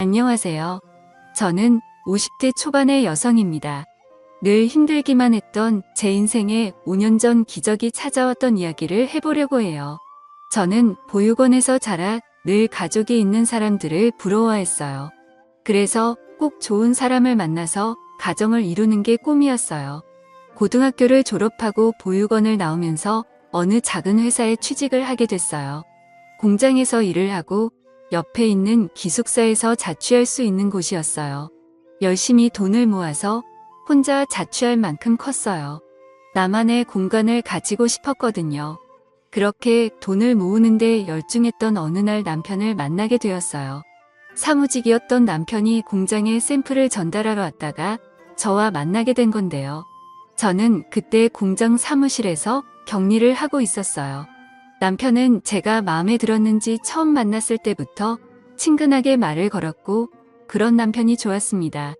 안녕하세요. 저는 50대 초반의 여성입니다. 늘 힘들기만 했던 제 인생에 5년 전 기적이 찾아왔던 이야기를 해보려고 해요. 저는 보육원에서 자라 늘 가족이 있는 사람들을 부러워했어요. 그래서 꼭 좋은 사람을 만나서 가정을 이루는 게 꿈이었어요. 고등학교를 졸업하고 보육원을 나오면서 어느 작은 회사에 취직을 하게 됐어요. 공장에서 일을 하고 옆에 있는 기숙사에서 자취할 수 있는 곳이었어요. 열심히 돈을 모아서 혼자 자취할 만큼 컸어요. 나만의 공간을 가지고 싶었거든요. 그렇게 돈을 모으는데 열중했던 어느 날 남편을 만나게 되었어요. 사무직이었던 남편이 공장에 샘플을 전달하러 왔다가 저와 만나게 된 건데요. 저는 그때 공장 사무실에서 격리를 하고 있었어요. 남편은 제가 마음에 들었는지 처음 만났을 때부터 친근하게 말을 걸었고 그런 남편이 좋았습니다.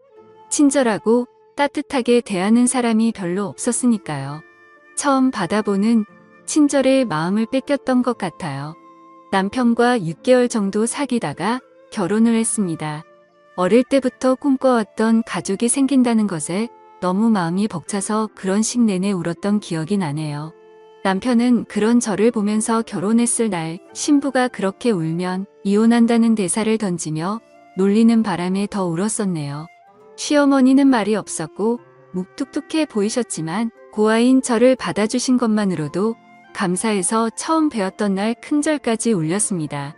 친절하고 따뜻하게 대하는 사람이 별로 없었으니까요. 처음 받아보는 친절의 마음을 뺏겼던 것 같아요. 남편과 6개월 정도 사귀다가 결혼을 했습니다. 어릴 때부터 꿈꿔왔던 가족이 생긴다는 것에 너무 마음이 벅차서 그런 식 내내 울었던 기억이 나네요. 남편은 그런 저를 보면서 결혼했을 날 신부가 그렇게 울면 이혼한다는 대사를 던지며 놀리는 바람에 더 울었었네요. 시어머니는 말이 없었고 묵뚝뚝해 보이셨지만 고아인 저를 받아주신 것만으로도 감사해서 처음 배웠던 날 큰절까지 울렸습니다.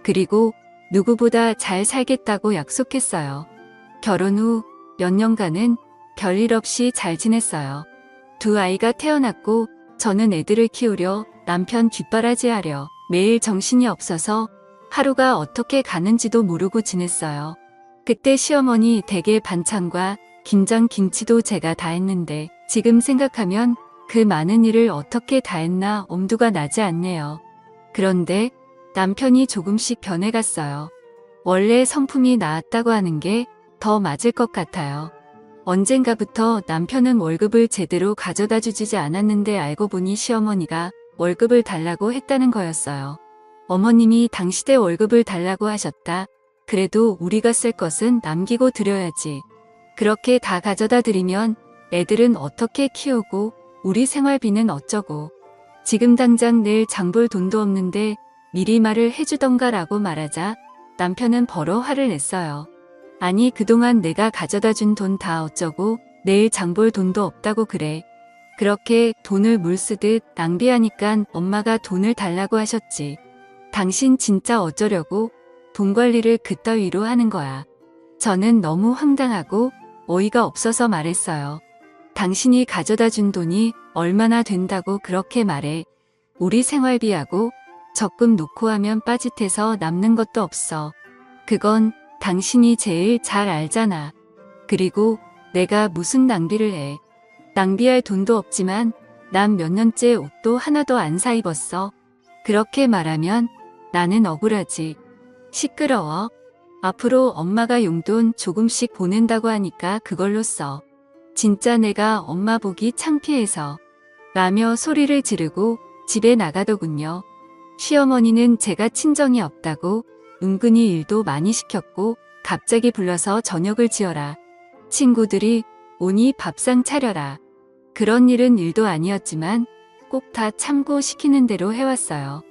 그리고 누구보다 잘 살겠다고 약속했어요. 결혼 후 몇 년간은 별일 없이 잘 지냈어요. 두 아이가 태어났고 저는 애들을 키우려 남편 뒷바라지하려 매일 정신이 없어서 하루가 어떻게 가는지도 모르고 지냈어요. 그때 시어머니 댁의 반찬과 김장 김치도 제가 다 했는데 지금 생각하면 그 많은 일을 어떻게 다 했나 엄두가 나지 않네요. 그런데 남편이 조금씩 변해갔어요. 원래 성품이 나았다고 하는 게 더 맞을 것 같아요. 언젠가부터 남편은 월급을 제대로 가져다 주지 않았는데 알고 보니 시어머니가 월급을 달라고 했다는 거였어요. 어머님이 당시대 월급을 달라고 하셨다. 그래도 우리가 쓸 것은 남기고 드려야지. 그렇게 다 가져다 드리면 애들은 어떻게 키우고 우리 생활비는 어쩌고. 지금 당장 내일 장볼 돈도 없는데 미리 말을 해주던가 라고 말하자 남편은 버러 화를 냈어요. 아니 그동안 내가 가져다 준 돈 다 어쩌고 내일 장볼 돈도 없다고 그래. 그렇게 돈을 물 쓰듯 낭비하니깐 엄마가 돈을 달라고 하셨지. 당신 진짜 어쩌려고 돈 관리를 그따위로 하는 거야. 저는 너무 황당하고 어이가 없어서 말했어요. 당신이 가져다 준 돈이 얼마나 된다고 그렇게 말해. 우리 생활비하고 적금 놓고 하면 빠짓해서 남는 것도 없어. 그건 당신이 제일 잘 알잖아. 그리고 내가 무슨 낭비를 해. 낭비할 돈도 없지만 난 몇 년째 옷도 하나도 안 사 입었어. 그렇게 말하면 나는 억울하지. 시끄러워. 앞으로 엄마가 용돈 조금씩 보낸다고 하니까 그걸로 써. 진짜 내가 엄마 보기 창피해서. 라며 소리를 지르고 집에 나가더군요. 시어머니는 제가 친정이 없다고 은근히 일도 많이 시켰고 갑자기 불러서 저녁을 지어라. 친구들이 오니 밥상 차려라. 그런 일은 일도 아니었지만 꼭 다 참고 시키는 대로 해왔어요.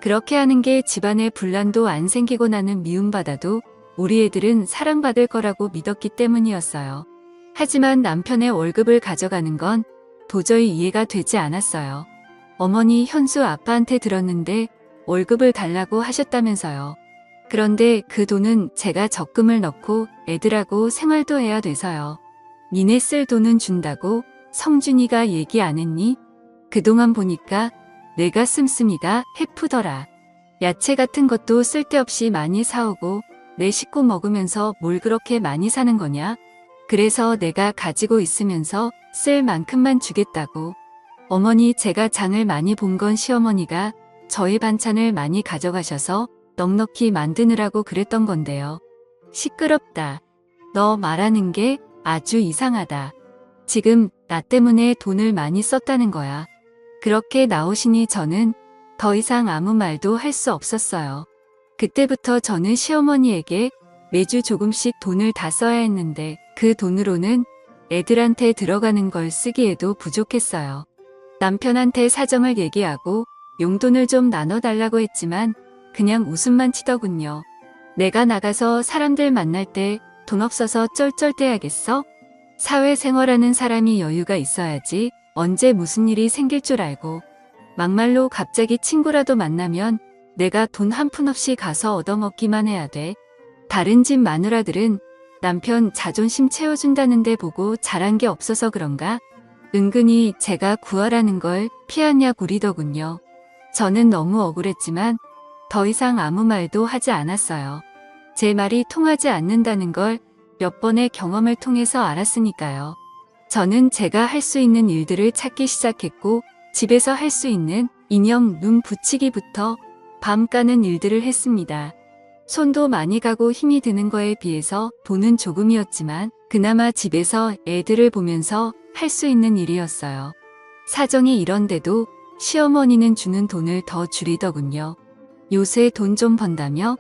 그렇게 하는 게 집안에 분란도 안 생기고 나는 미움받아도 우리 애들은 사랑받을 거라고 믿었기 때문이었어요. 하지만 남편의 월급을 가져가는 건 도저히 이해가 되지 않았어요. 어머니 현수 아빠한테 들었는데 월급을 달라고 하셨다면서요. 그런데 그 돈은 제가 적금을 넣고 애들하고 생활도 해야 돼서요. 니네 쓸 돈은 준다고 성준이가 얘기 안 했니? 그동안 보니까 내가 씀씀이가 해프더라. 야채 같은 것도 쓸데없이 많이 사오고 내 식구 먹으면서 뭘 그렇게 많이 사는 거냐? 그래서 내가 가지고 있으면서 쓸 만큼만 주겠다고. 어머니 제가 장을 많이 본 건 시어머니가 저희 반찬을 많이 가져가셔서 넉넉히 만드느라고 그랬던 건데요. 시끄럽다. 너 말하는 게 아주 이상하다. 지금 나 때문에 돈을 많이 썼다는 거야. 그렇게 나오시니 저는 더 이상 아무 말도 할 수 없었어요. 그때부터 저는 시어머니에게 매주 조금씩 돈을 다 써야 했는데 그 돈으로는 애들한테 들어가는 걸 쓰기에도 부족했어요. 남편한테 사정을 얘기하고 용돈을 좀 나눠달라고 했지만 그냥 웃음만 치더군요. 내가 나가서 사람들 만날 때 돈 없어서 쩔쩔대야겠어? 사회생활하는 사람이 여유가 있어야지 언제 무슨 일이 생길 줄 알고 막말로 갑자기 친구라도 만나면 내가 돈 한 푼 없이 가서 얻어먹기만 해야 돼. 다른 집 마누라들은 남편 자존심 채워준다는데 보고 잘한 게 없어서 그런가? 은근히 제가 구하라는 걸 피하냐 구리더군요. 저는 너무 억울했지만 더 이상 아무 말도 하지 않았어요. 제 말이 통하지 않는다는 걸 몇 번의 경험을 통해서 알았으니까요. 저는 제가 할 수 있는 일들을 찾기 시작했고 집에서 할 수 있는 인형 눈 붙이기부터 밤 까는 일들을 했습니다. 손도 많이 가고 힘이 드는 거에 비해서 돈은 조금이었지만 그나마 집에서 애들을 보면서 할 수 있는 일이었어요. 사정이 이런데도 시어머니는 주는 돈을 더 줄이더군요. 요새 돈 좀 번다며?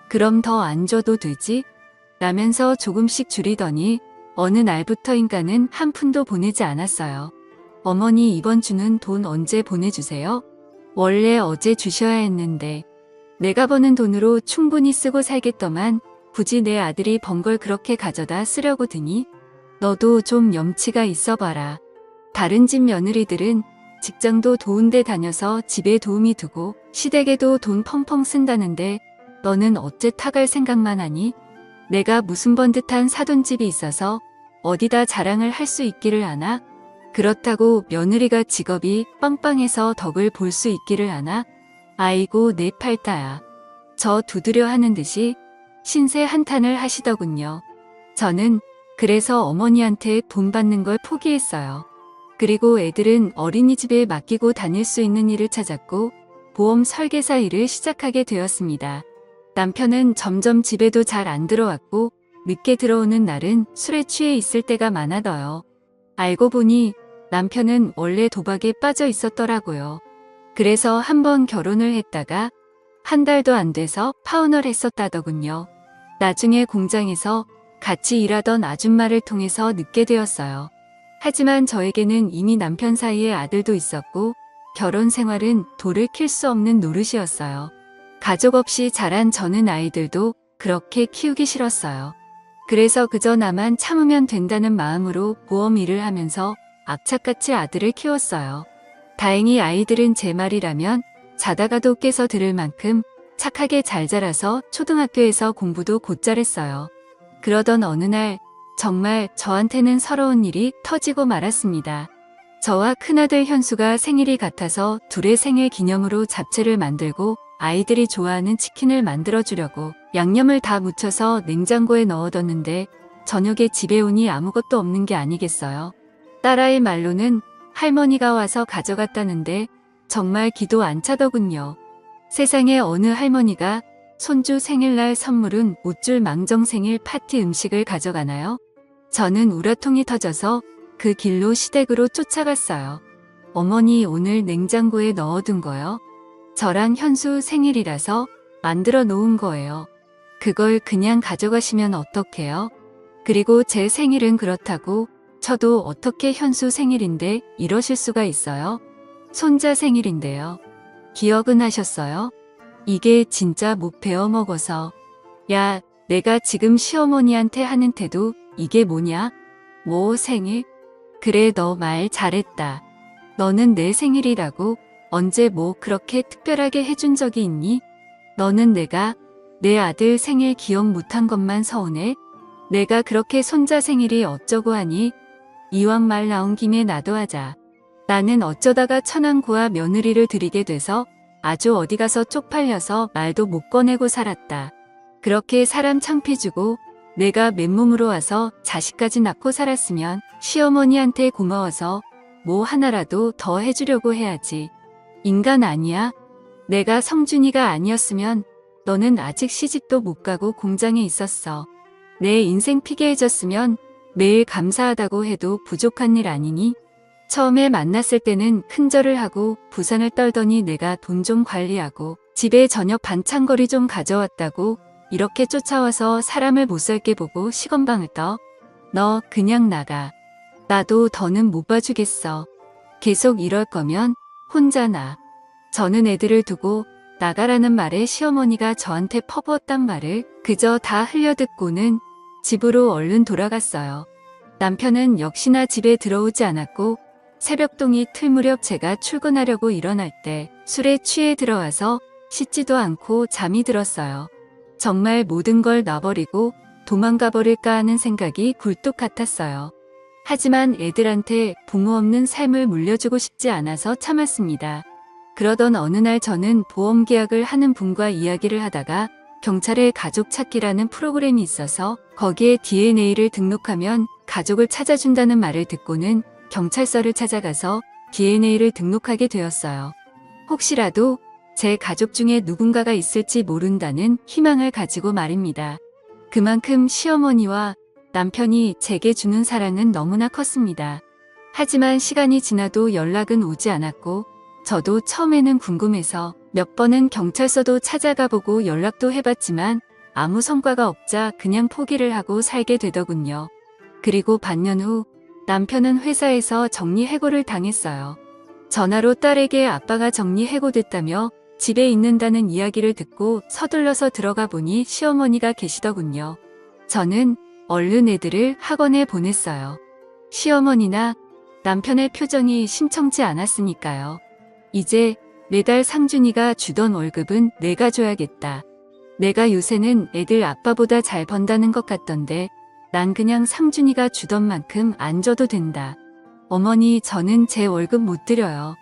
그럼 더 안 줘도 되지? 라면서 조금씩 줄이더니 어느 날부터인가는 한 푼도 보내지 않았어요. 어머니 이번 주는 돈 언제 보내주세요? 원래 어제 주셔야 했는데 내가 버는 돈으로 충분히 쓰고 살겠더만 굳이 내 아들이 번 걸 그렇게 가져다 쓰려고 드니? 너도 좀 염치가 있어 봐라. 다른 집 며느리들은 직장도 좋은데 다녀서 집에 도움이 되고 시댁에도 돈 펑펑 쓴다는데 너는 어째 타갈 생각만 하니? 내가 무슨 번듯한 사돈집이 있어서 어디다 자랑을 할 수 있기를 아나? 그렇다고 며느리가 직업이 빵빵해서 덕을 볼 수 있기를 아나? 아이고 내 팔다야. 저 두드려 하는 듯이 신세 한탄을 하시더군요. 저는 그래서 어머니한테 돈 받는 걸 포기했어요. 그리고 애들은 어린이집에 맡기고 다닐 수 있는 일을 찾았고 보험 설계사 일을 시작하게 되었습니다. 남편은 점점 집에도 잘 안 들어왔고 늦게 들어오는 날은 술에 취해 있을 때가 많아져요. 알고 보니 남편은 원래 도박에 빠져 있었더라고요. 그래서 한번 결혼을 했다가 한 달도 안 돼서 파혼을 했었다더군요. 나중에 공장에서 같이 일하던 아줌마를 통해서 늦게 되었어요. 하지만 저에게는 이미 남편 사이에 아들도 있었고 결혼 생활은 돌을 킬 수 없는 노릇이었어요. 가족 없이 자란 저는 아이들도 그렇게 키우기 싫었어요. 그래서 그저 나만 참으면 된다는 마음으로 보험 일을 하면서 악착같이 아들을 키웠어요. 다행히 아이들은 제 말이라면 자다가도 깨서 들을 만큼 착하게 잘 자라서 초등학교에서 공부도 곧잘 했어요. 그러던 어느 날 정말 저한테는 서러운 일이 터지고 말았습니다. 저와 큰아들 현수가 생일이 같아서 둘의 생일 기념으로 잡채를 만들고 아이들이 좋아하는 치킨을 만들어주려고 양념을 다 묻혀서 냉장고에 넣어뒀는데 저녁에 집에 오니 아무것도 없는 게 아니겠어요. 딸아이 말로는 할머니가 와서 가져갔다는데 정말 기도 안 차더군요. 세상에 어느 할머니가 손주 생일날 선물은 못줄 망정 생일 파티 음식을 가져가나요? 저는 우라통이 터져서 그 길로 시댁으로 쫓아갔어요. 어머니 오늘 냉장고에 넣어둔 거요? 저랑 현수 생일이라서 만들어 놓은 거예요. 그걸 그냥 가져가시면 어떡해요? 그리고 제 생일은 그렇다고 저도 어떻게 현수 생일인데 이러실 수가 있어요? 손자 생일인데요. 기억은 하셨어요? 이게 진짜 못 배워먹어서. 야, 내가 지금 시어머니한테 하는 태도 이게 뭐냐? 뭐 생일? 그래 너 말 잘했다. 너는 내 생일이라고 언제 뭐 그렇게 특별하게 해준 적이 있니? 너는 내가 내 아들 생일 기억 못한 것만 서운해? 내가 그렇게 손자 생일이 어쩌고 하니? 이왕 말 나온 김에 나도 하자. 나는 어쩌다가 천안고아 며느리를 들이게 돼서 아주 어디 가서 쪽팔려서 말도 못 꺼내고 살았다. 그렇게 사람 창피 주고 내가 맨몸으로 와서 자식까지 낳고 살았으면 시어머니한테 고마워서 뭐 하나라도 더 해주려고 해야지. 인간 아니야? 내가 성준이가 아니었으면 너는 아직 시집도 못 가고 공장에 있었어. 내 인생 피게 해줬으면 매일 감사하다고 해도 부족한 일 아니니? 처음에 만났을 때는 큰절을 하고 부산을 떨더니 내가 돈 좀 관리하고 집에 저녁 반찬거리 좀 가져왔다고 이렇게 쫓아와서 사람을 못살게 보고 시건방을 떠. 너 그냥 나가. 나도 더는 못 봐주겠어. 계속 이럴 거면 혼자 나. 저는 애들을 두고 나가라는 말에 시어머니가 저한테 퍼부었단 말을 그저 다 흘려듣고는 집으로 얼른 돌아갔어요. 남편은 역시나 집에 들어오지 않았고 새벽동이 틀 무렵 제가 출근하려고 일어날 때 술에 취해 들어와서 씻지도 않고 잠이 들었어요. 정말 모든 걸 놔버리고 도망가 버릴까 하는 생각이 굴뚝 같았어요. 하지만 애들한테 부모 없는 삶을 물려주고 싶지 않아서 참았습니다. 그러던 어느 날 저는 보험 계약을 하는 분과 이야기를 하다가 경찰의 가족 찾기라는 프로그램이 있어서 거기에 DNA를 등록하면 가족을 찾아준다는 말을 듣고는 경찰서를 찾아가서 DNA를 등록하게 되었어요. 혹시라도 제 가족 중에 누군가가 있을지 모른다는 희망을 가지고 말입니다. 그만큼 시어머니와 남편이 제게 주는 사랑은 너무나 컸습니다. 하지만 시간이 지나도 연락은 오지 않았고 저도 처음에는 궁금해서 몇 번은 경찰서도 찾아가 보고 연락도 해봤지만 아무 성과가 없자 그냥 포기를 하고 살게 되더군요. 그리고 반년 후 남편은 회사에서 정리해고를 당했어요. 전화로 딸에게 아빠가 정리해고됐다며 집에 있는다는 이야기를 듣고 서둘러서 들어가 보니 시어머니가 계시더군요. 저는 얼른 애들을 학원에 보냈어요. 시어머니나 남편의 표정이 심청치 않았으니까요. 이제 매달 상준이가 주던 월급은 내가 줘야겠다. 내가 요새는 애들 아빠보다 잘 번다는 것 같던데 난 그냥 상준이가 주던 만큼 안 줘도 된다. 어머니, 저는 제 월급 못 드려요.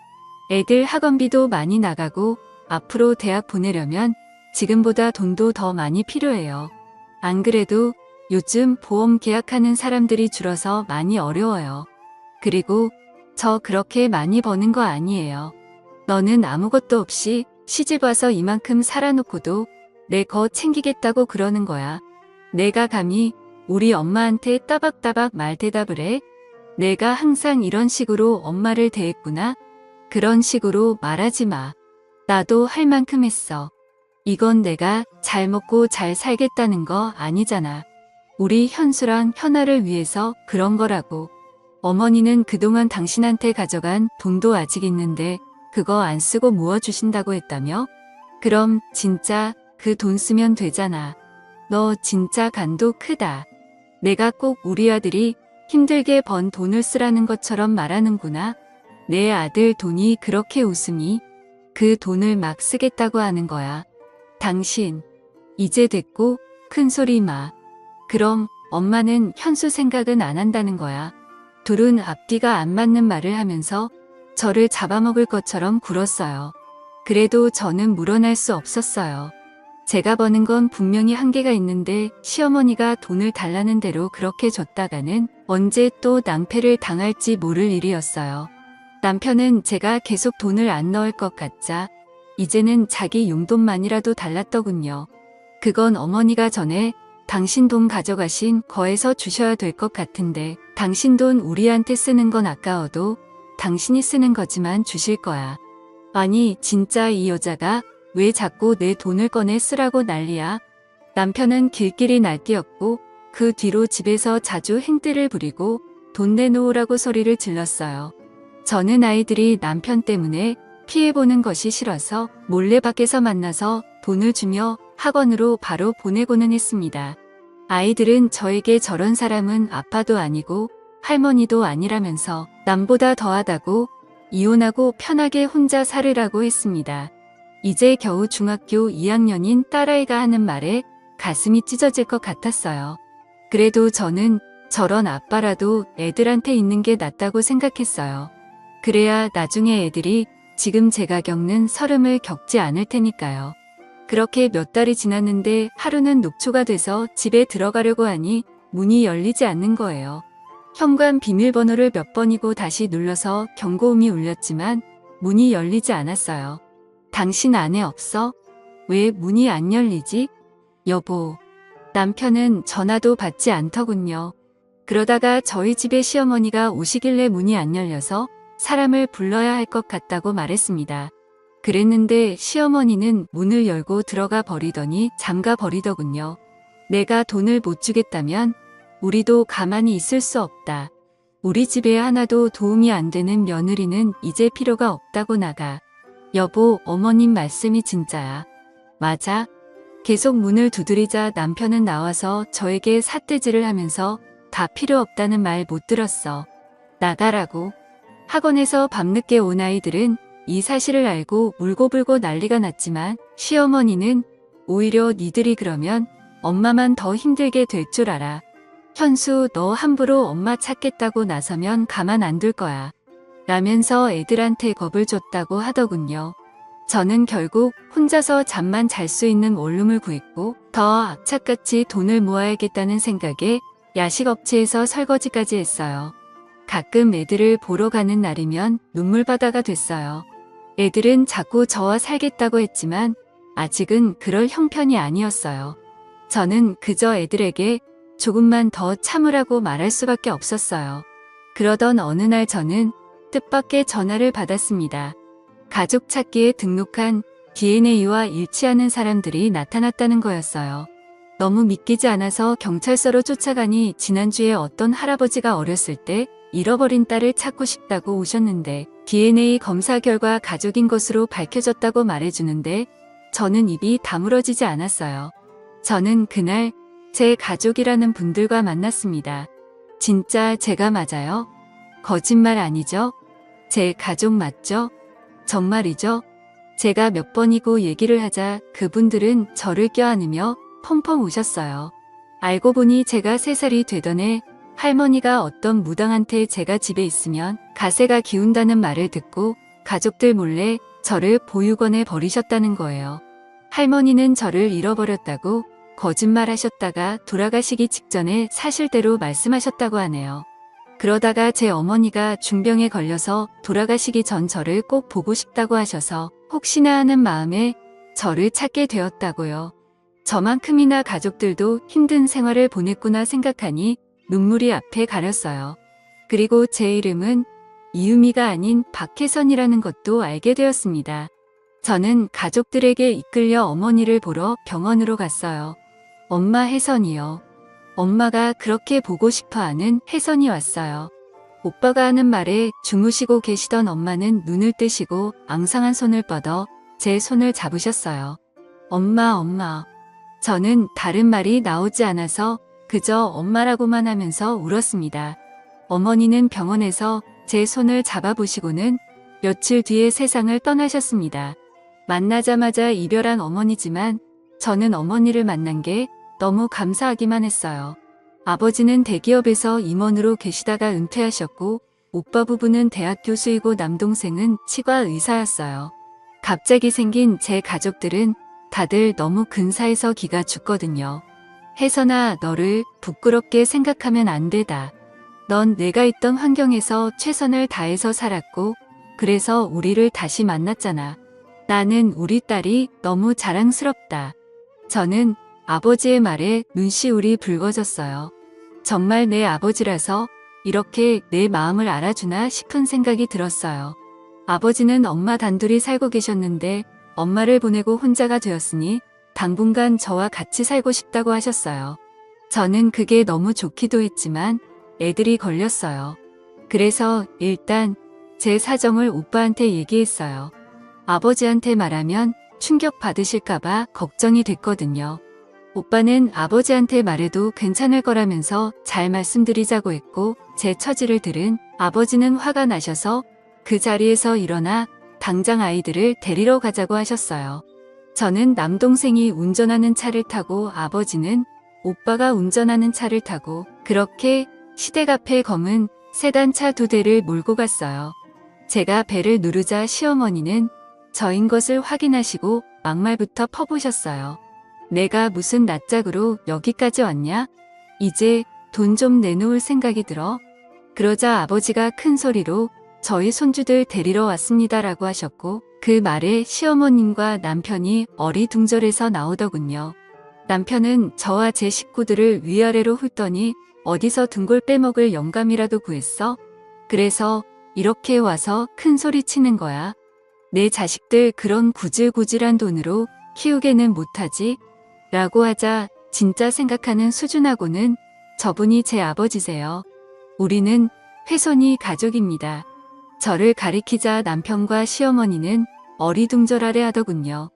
애들 학원비도 많이 나가고 앞으로 대학 보내려면 지금보다 돈도 더 많이 필요해요. 안 그래도 요즘 보험 계약하는 사람들이 줄어서 많이 어려워요. 그리고 저 그렇게 많이 버는 거 아니에요. 너는 아무것도 없이 시집 와서 이만큼 살아놓고도 내 거 챙기겠다고 그러는 거야. 내가 감히 우리 엄마한테 따박따박 말 대답을 해? 내가 항상 이런 식으로 엄마를 대했구나? 그런 식으로 말하지 마. 나도 할 만큼 했어. 이건 내가 잘 먹고 잘 살겠다는 거 아니잖아. 우리 현수랑 현아를 위해서 그런 거라고. 어머니는 그동안 당신한테 가져간 돈도 아직 있는데 그거 안 쓰고 모아주신다고 했다며? 그럼 진짜 그 돈 쓰면 되잖아. 너 진짜 간도 크다. 내가 꼭 우리 아들이 힘들게 번 돈을 쓰라는 것처럼 말하는구나. 내 아들 돈이 그렇게 웃으니 그 돈을 막 쓰겠다고 하는 거야. 당신, 이제 됐고 큰 소리 마. 그럼 엄마는 현수 생각은 안 한다는 거야. 둘은 앞뒤가 안 맞는 말을 하면서 저를 잡아먹을 것처럼 굴었어요. 그래도 저는 물어날 수 없었어요. 제가 버는 건 분명히 한계가 있는데 시어머니가 돈을 달라는 대로 그렇게 줬다가는 언제 또 낭패를 당할지 모를 일이었어요. 남편은 제가 계속 돈을 안 넣을 것 같자 이제는 자기 용돈만이라도 달랐더군요. 그건 어머니가 전에 당신 돈 가져가신 거에서 주셔야 될 것 같은데 당신 돈 우리한테 쓰는 건 아까워도 당신이 쓰는 거지만 주실 거야. 아니, 진짜 이 여자가 왜 자꾸 내 돈을 꺼내 쓰라고 난리야. 남편은 길길이 날뛰었고 그 뒤로 집에서 자주 행패를 부리고 돈 내놓으라고 소리를 질렀어요. 저는 아이들이 남편 때문에 피해보는 것이 싫어서 몰래 밖에서 만나서 돈을 주며 학원으로 바로 보내고는 했습니다. 아이들은 저에게 저런 사람은 아빠도 아니고 할머니도 아니라면서 남보다 더하다고 이혼하고 편하게 혼자 살으라고 했습니다. 이제 겨우 중학교 2학년인 딸아이가 하는 말에 가슴이 찢어질 것 같았어요. 그래도 저는 저런 아빠라도 애들한테 있는 게 낫다고 생각했어요. 그래야 나중에 애들이 지금 제가 겪는 서름을 겪지 않을 테니까요. 그렇게 몇 달이 지났는데 하루는 녹초가 돼서 집에 들어가려고 하니 문이 열리지 않는 거예요. 현관 비밀번호를 몇 번이고 다시 눌러서 경고음이 울렸지만 문이 열리지 않았어요. 당신 안에 없어? 왜 문이 안 열리지? 여보. 남편은 전화도 받지 않더군요. 그러다가 저희 집에 시어머니가 오시길래 문이 안 열려서 사람을 불러야 할 것 같다고 말했습니다. 그랬는데 시어머니는 문을 열고 들어가 버리더니 잠가 버리더군요. 내가 돈을 못 주겠다면 우리도 가만히 있을 수 없다. 우리 집에 하나도 도움이 안 되는 며느리는 이제 필요가 없다고 나가. 여보, 어머님 말씀이 진짜야. 맞아. 계속 문을 두드리자 남편은 나와서 저에게 삿대질을 하면서 다 필요 없다는 말 못 들었어. 나가라고. 학원에서 밤늦게 온 아이들은 이 사실을 알고 울고불고 난리가 났지만 시어머니는 오히려 니들이 그러면 엄마만 더 힘들게 될 줄 알아. 현수, 너 함부로 엄마 찾겠다고 나서면 가만 안 둘 거야. 라면서 애들한테 겁을 줬다고 하더군요. 저는 결국 혼자서 잠만 잘 수 있는 원룸을 구했고 더 악착같이 돈을 모아야겠다는 생각에 야식업체에서 설거지까지 했어요. 가끔 애들을 보러 가는 날이면 눈물바다가 됐어요. 애들은 자꾸 저와 살겠다고 했지만 아직은 그럴 형편이 아니었어요. 저는 그저 애들에게 조금만 더 참으라고 말할 수밖에 없었어요. 그러던 어느 날 저는 뜻밖의 전화를 받았습니다. 가족 찾기에 등록한 DNA와 일치하는 사람들이 나타났다는 거였어요. 너무 믿기지 않아서 경찰서로 쫓아가니 지난주에 어떤 할아버지가 어렸을 때 잃어버린 딸을 찾고 싶다고 오셨는데 DNA 검사 결과 가족인 것으로 밝혀졌다고 말해주는데 저는 입이 다물어지지 않았어요. 저는 그날 제 가족이라는 분들과 만났습니다. 진짜 제가 맞아요? 거짓말 아니죠? 제 가족 맞죠? 정말이죠? 제가 몇 번이고 얘기를 하자 그분들은 저를 껴안으며 펑펑 우셨어요. 알고 보니 제가 3살이 되던 해 할머니가 어떤 무당한테 제가 집에 있으면 가세가 기운다는 말을 듣고 가족들 몰래 저를 보육원에 버리셨다는 거예요. 할머니는 저를 잃어버렸다고 거짓말하셨다가 돌아가시기 직전에 사실대로 말씀하셨다고 하네요. 그러다가 제 어머니가 중병에 걸려서 돌아가시기 전 저를 꼭 보고 싶다고 하셔서 혹시나 하는 마음에 저를 찾게 되었다고요. 저만큼이나 가족들도 힘든 생활을 보냈구나 생각하니 눈물이 앞에 가렸어요. 그리고 제 이름은 이유미가 아닌 박혜선이라는 것도 알게 되었습니다. 저는 가족들에게 이끌려 어머니를 보러 병원으로 갔어요. 엄마 혜선이요. 엄마가 그렇게 보고 싶어하는 혜선이 왔어요. 오빠가 하는 말에 주무시고 계시던 엄마는 눈을 뜨시고 앙상한 손을 뻗어 제 손을 잡으셨어요. 엄마. 저는 다른 말이 나오지 않아서 그저 엄마라고만 하면서 울었습니다. 어머니는 병원에서 제 손을 잡아보시고는 며칠 뒤에 세상을 떠나셨습니다. 만나자마자 이별한 어머니지만 저는 어머니를 만난 게 너무 감사하기만 했어요. 아버지는 대기업에서 임원으로 계시다가 은퇴하셨고 오빠 부부는 대학 교수이고 남동생은 치과 의사였어요. 갑자기 생긴 제 가족들은 다들 너무 근사해서 기가 죽거든요. 혜선아, 너를 부끄럽게 생각하면 안 되다. 넌 내가 있던 환경에서 최선을 다해서 살았고 그래서 우리를 다시 만났잖아. 나는 우리 딸이 너무 자랑스럽다. 저는 아버지의 말에 눈시울이 붉어졌어요. 정말 내 아버지라서 이렇게 내 마음을 알아주나 싶은 생각이 들었어요. 아버지는 엄마 단둘이 살고 계셨는데 엄마를 보내고 혼자가 되었으니 당분간 저와 같이 살고 싶다고 하셨어요. 저는 그게 너무 좋기도 했지만 애들이 걸렸어요. 그래서 일단 제 사정을 오빠한테 얘기했어요. 아버지한테 말하면 충격 받으실까봐 걱정이 됐거든요. 오빠는 아버지한테 말해도 괜찮을 거라면서 잘 말씀드리자고 했고 제 처지를 들은 아버지는 화가 나셔서 그 자리에서 일어나 당장 아이들을 데리러 가자고 하셨어요. 저는 남동생이 운전하는 차를 타고 아버지는 오빠가 운전하는 차를 타고 그렇게 시댁 앞에 검은 세단차 2대를 몰고 갔어요. 제가 벨을 누르자 시어머니는 저인 것을 확인하시고 막말부터 퍼부으셨어요. 내가 무슨 낯짝으로 여기까지 왔냐? 이제 돈 좀 내놓을 생각이 들어? 그러자 아버지가 큰 소리로 저희 손주들 데리러 왔습니다라고 하셨고 그 말에 시어머님과 남편이 어리둥절해서 나오더군요. 남편은 저와 제 식구들을 위아래로 훑더니 어디서 등골 빼먹을 영감이라도 구했어? 그래서 이렇게 와서 큰 소리 치는 거야. 내 자식들 그런 구질구질한 돈으로 키우게는 못하지? 라고 하자 진짜 생각하는 수준하고는 저분이 제 아버지세요. 우리는 훼손이 가족입니다. 저를 가리키자 남편과 시어머니는 어리둥절하려 하더군요.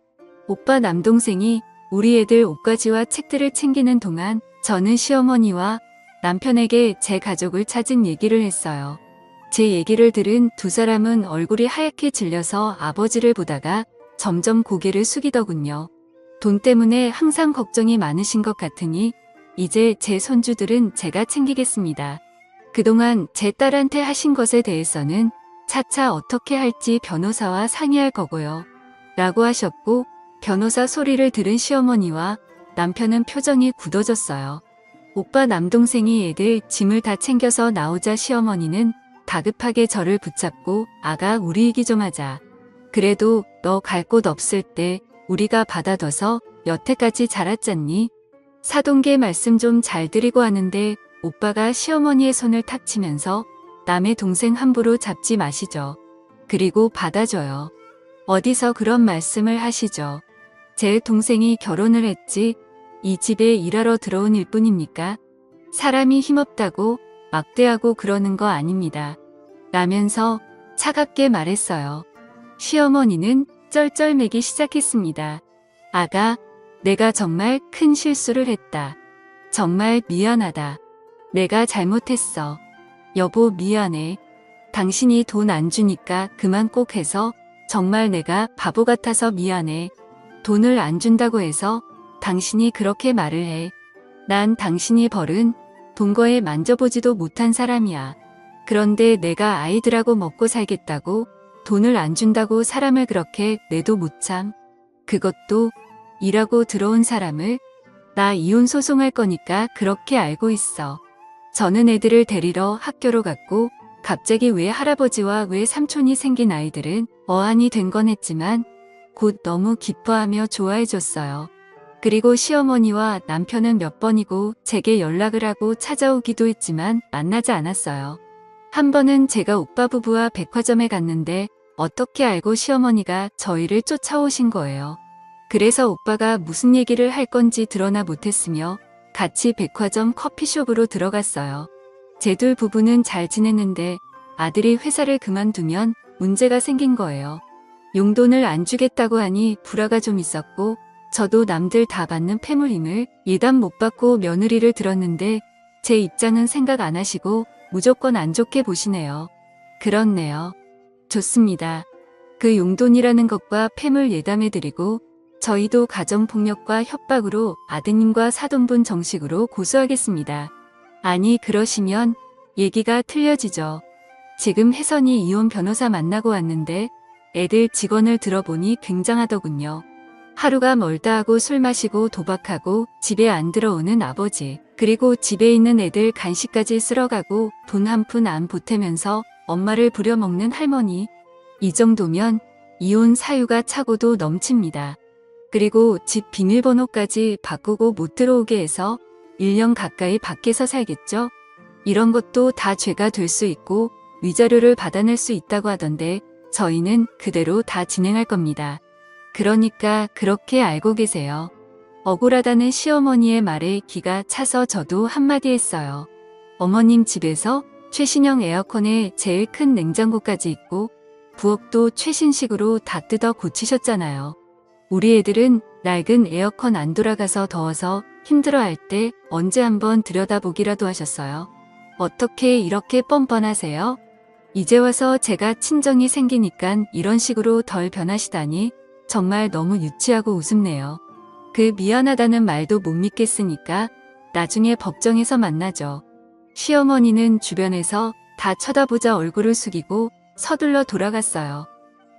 오빠 남동생이 우리 애들 옷가지와 책들을 챙기는 동안 저는 시어머니와 남편에게 제 가족을 찾은 얘기를 했어요. 제 얘기를 들은 두 사람은 얼굴이 하얗게 질려서 아버지를 보다가 점점 고개를 숙이더군요. 돈 때문에 항상 걱정이 많으신 것 같으니 이제 제 손주들은 제가 챙기겠습니다. 그동안 제 딸한테 하신 것에 대해서는 차차 어떻게 할지 변호사와 상의할 거고요. 라고 하셨고 변호사 소리를 들은 시어머니와 남편은 표정이 굳어졌어요. 오빠 남동생이 애들 짐을 다 챙겨서 나오자 시어머니는 다급하게 저를 붙잡고 아가 우리 얘기 좀 하자. 그래도 너 갈 곳 없을 때 우리가 받아둬서 여태까지 자랐잖니? 사돈계 말씀 좀 잘 드리고 하는데 오빠가 시어머니의 손을 탁 치면서 남의 동생 함부로 잡지 마시죠. 그리고 받아줘요. 어디서 그런 말씀을 하시죠. 제 동생이 결혼을 했지 이 집에 일하러 들어온 일뿐입니까? 사람이 힘없다고 막대하고 그러는 거 아닙니다. 라면서 차갑게 말했어요. 시어머니는 쩔쩔매기 시작했습니다. 아가, 내가 정말 큰 실수를 했다. 정말 미안하다. 내가 잘못했어. 여보 미안해. 당신이 돈 안 주니까 그만 꼭 해서 정말 내가 바보 같아서 미안해. 돈을 안 준다고 해서 당신이 그렇게 말을 해. 난 당신이 벌은 돈거에 만져보지도 못한 사람이야. 그런데 내가 아이들하고 먹고 살겠다고 돈을 안 준다고 사람을 그렇게 내도 못 참. 그것도 일하고 들어온 사람을. 나 이혼 소송할 거니까 그렇게 알고 있어. 저는 애들을 데리러 학교로 갔고 갑자기 왜 할아버지와 왜 삼촌이 생긴 아이들은 어안이 된 건 했지만 곧 너무 기뻐하며 좋아해줬어요. 그리고 시어머니와 남편은 몇 번이고 제게 연락을 하고 찾아오기도 했지만 만나지 않았어요. 한 번은 제가 오빠 부부와 백화점에 갔는데 어떻게 알고 시어머니가 저희를 쫓아오신 거예요. 그래서 오빠가 무슨 얘기를 할 건지 드러나 못했으며 같이 백화점 커피숍으로 들어갔어요. 제 둘 부부는 잘 지냈는데 아들이 회사를 그만두면 문제가 생긴 거예요. 용돈을 안 주겠다고 하니 불화가 좀 있었고 저도 남들 다 받는 패물임을 예단 못 받고 며느리를 들었는데 제 입장은 생각 안 하시고 무조건 안 좋게 보시네요. 그렇네요. 좋습니다. 그 용돈이라는 것과 패물 예담해드리고 저희도 가정폭력과 협박으로 아드님과 사돈분 정식으로 고소하겠습니다. 아니 그러시면 얘기가 틀려지죠. 지금 혜선이 이혼 변호사 만나고 왔는데 애들 직원을 들어보니 굉장하더군요. 하루가 멀다 하고 술 마시고 도박하고 집에 안 들어오는 아버지, 그리고 집에 있는 애들 간식까지 쓸어가고 돈 한 푼 안 보태면서 엄마를 부려먹는 할머니. 이 정도면 이혼 사유가 차고도 넘칩니다. 그리고 집 비밀번호까지 바꾸고 못 들어오게 해서 1년 가까이 밖에서 살겠죠? 이런 것도 다 죄가 될 수 있고 위자료를 받아낼 수 있다고 하던데 저희는 그대로 다 진행할 겁니다. 그러니까 그렇게 알고 계세요. 억울하다는 시어머니의 말에 기가 차서 저도 한마디 했어요. 어머님 집에서 최신형 에어컨에 제일 큰 냉장고까지 있고 부엌도 최신식으로 다 뜯어 고치셨잖아요. 우리 애들은 낡은 에어컨 안 돌아가서 더워서 힘들어할 때 언제 한번 들여다보기라도 하셨어요? 어떻게 이렇게 뻔뻔하세요? 이제 와서 제가 친정이 생기니깐 이런 식으로 덜 변하시다니 정말 너무 유치하고 우습네요. 그 미안하다는 말도 못 믿겠으니까 나중에 법정에서 만나죠. 시어머니는 주변에서 다 쳐다보자 얼굴을 숙이고 서둘러 돌아갔어요.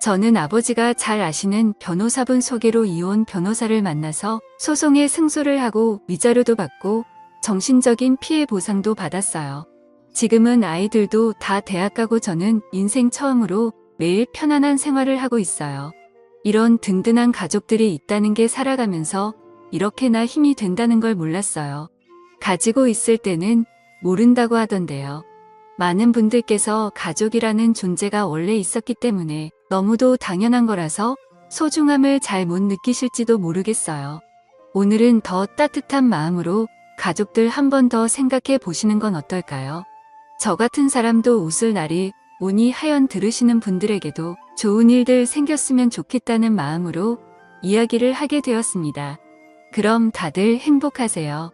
저는 아버지가 잘 아시는 변호사분 소개로 이혼 변호사를 만나서 소송에 승소를 하고 위자료도 받고 정신적인 피해 보상도 받았어요. 지금은 아이들도 다 대학 가고 저는 인생 처음으로 매일 편안한 생활을 하고 있어요. 이런 든든한 가족들이 있다는 게 살아가면서 이렇게나 힘이 된다는 걸 몰랐어요. 가지고 있을 때는 모른다고 하던데요. 많은 분들께서 가족이라는 존재가 원래 있었기 때문에 너무도 당연한 거라서 소중함을 잘 못 느끼실지도 모르겠어요. 오늘은 더 따뜻한 마음으로 가족들 한 번 더 생각해 보시는 건 어떨까요? 저 같은 사람도 웃을 날이 오니 하연 들으시는 분들에게도 좋은 일들 생겼으면 좋겠다는 마음으로 이야기를 하게 되었습니다. 그럼 다들 행복하세요.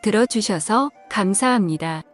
들어주셔서 감사합니다.